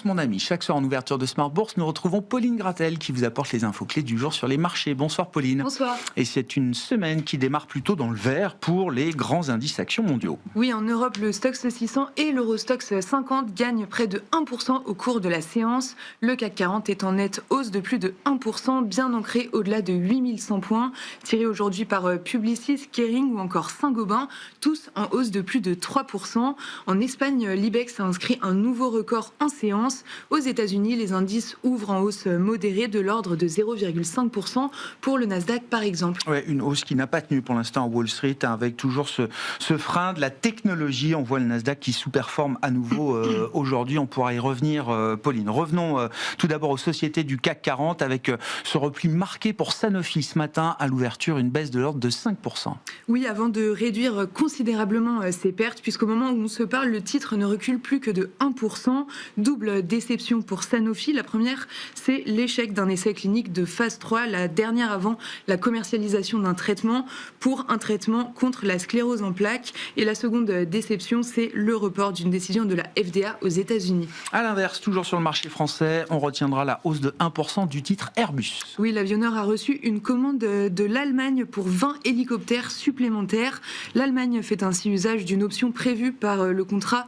Tendance, mon ami. Chaque soir en ouverture de Smart Bourse, nous retrouvons Pauline Gratel qui vous apporte les infos clés du jour sur les marchés. Bonsoir Pauline. Bonsoir. Et c'est une semaine qui démarre plutôt dans le vert pour les grands indices actions mondiaux. Oui, en Europe, le Stoxx 600 et l'Eurostoxx 50 gagnent près de 1% au cours de la séance. Le CAC 40 est en nette hausse de plus de 1%, bien ancré au-delà de 8100 points, tiré aujourd'hui par Publicis, Kering ou encore Saint-Gobain, tous en hausse de plus de 3%. En Espagne, l'IBEX a inscrit un nouveau record en séance. Aux États-Unis, les indices ouvrent en hausse modérée de l'ordre de 0,5% pour le Nasdaq par exemple. Ouais, une hausse qui n'a pas tenu pour l'instant à Wall Street, avec toujours ce frein de la technologie. On voit le Nasdaq qui sous-performe à nouveau aujourd'hui. On pourra y revenir, Pauline. Revenons tout d'abord aux sociétés du CAC 40 avec ce repli marqué pour Sanofi ce matin à l'ouverture, une baisse de l'ordre de 5%. Oui, avant de réduire considérablement ses pertes, puisqu'au moment où on se parle, le titre ne recule plus que de 1%. Double déception pour Sanofi. La première, c'est l'échec d'un essai clinique de phase 3, la dernière avant la commercialisation d'un traitement pour un traitement contre la sclérose en plaques. Et la seconde déception, c'est le report d'une décision de la FDA aux États-Unis. À l'inverse, toujours sur le marché français, on retiendra la hausse de 1% du titre Airbus. Oui, l'avionneur a reçu une commande de l'Allemagne pour 20 hélicoptères supplémentaires. L'Allemagne fait ainsi usage d'une option prévue par le contrat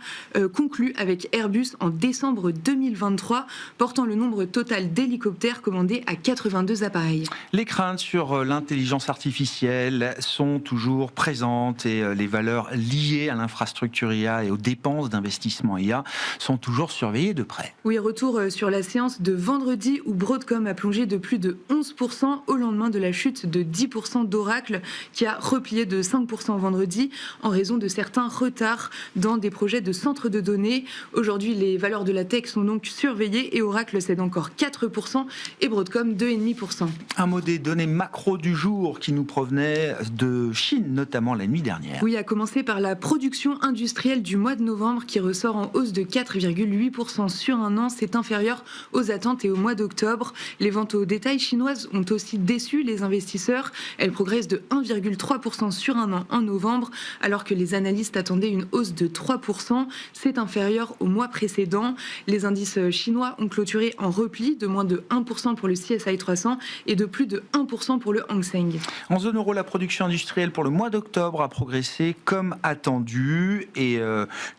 conclu avec Airbus en décembre 2023, portant le nombre total d'hélicoptères commandés à 82 appareils. Les craintes sur l'intelligence artificielle sont toujours présentes et les valeurs liées à l'infrastructure IA et aux dépenses d'investissement IA sont toujours surveillées de près. Oui, retour sur la séance de vendredi où Broadcom a plongé de plus de 11% au lendemain de la chute de 10% d'Oracle qui a replié de 5% vendredi en raison de certains retards dans des projets de centres de données. Aujourd'hui, les valeurs de la tech sont donc surveillées et Oracle cède encore 4% et Broadcom 2,5%. Un mot des données macro du jour qui nous provenait de Chine, notamment la nuit dernière. Oui, à commencer par la production industrielle du mois de novembre qui ressort en hausse de 4,8% sur un an. C'est inférieur aux attentes et au mois d'octobre. Les ventes au détail chinoises ont aussi déçu les investisseurs. Elles progressent de 1,3% sur un an en novembre, alors que les analystes attendaient une hausse de 3%. C'est inférieur au mois précédent. Les indices chinois ont clôturé en repli de moins de 1% pour le CSI 300 et de plus de 1% pour le Hang Seng. En zone euro, la production industrielle pour le mois d'octobre a progressé comme attendu. Et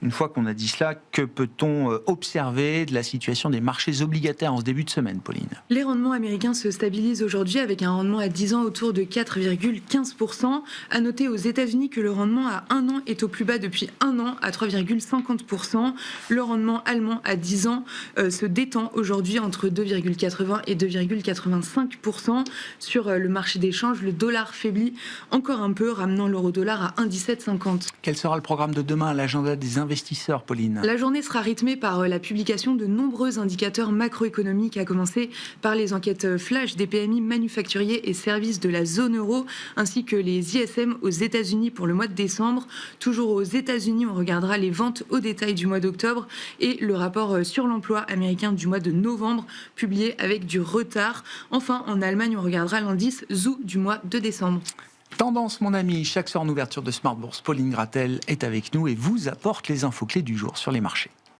une fois qu'on a dit cela, que peut-on observer de la situation des marchés obligataires en ce début de semaine, Pauline ? Les rendements américains se stabilisent aujourd'hui avec un rendement à 10 ans autour de 4,15%. À noter aux États-Unis que le rendement à 1 an est au plus bas depuis 1 an à 3,50%. Le rendement allemand à 10 ans se détend aujourd'hui entre 2,80 et 2,85%. Sur le marché des changes, le dollar faiblit encore un peu, ramenant l'euro-dollar à 1,1750. Quel sera le programme de demain à l'agenda des investisseurs, Pauline ? La journée sera rythmée par la publication de nombreux indicateurs macroéconomiques, à commencer par les enquêtes flash des PMI manufacturiers et services de la zone euro, ainsi que les ISM aux États-Unis pour le mois de décembre. Toujours aux États-Unis, on regardera les ventes au détail du mois d'octobre et le rapport sur l'emploi américain du mois de novembre, publié avec du retard. Enfin, en Allemagne, on regardera l'indice ZOO du mois de décembre. Tendance, mon ami, chaque soir en ouverture de Smart Bourse, Pauline Gratel est avec nous et vous apporte les infos clés du jour sur les marchés.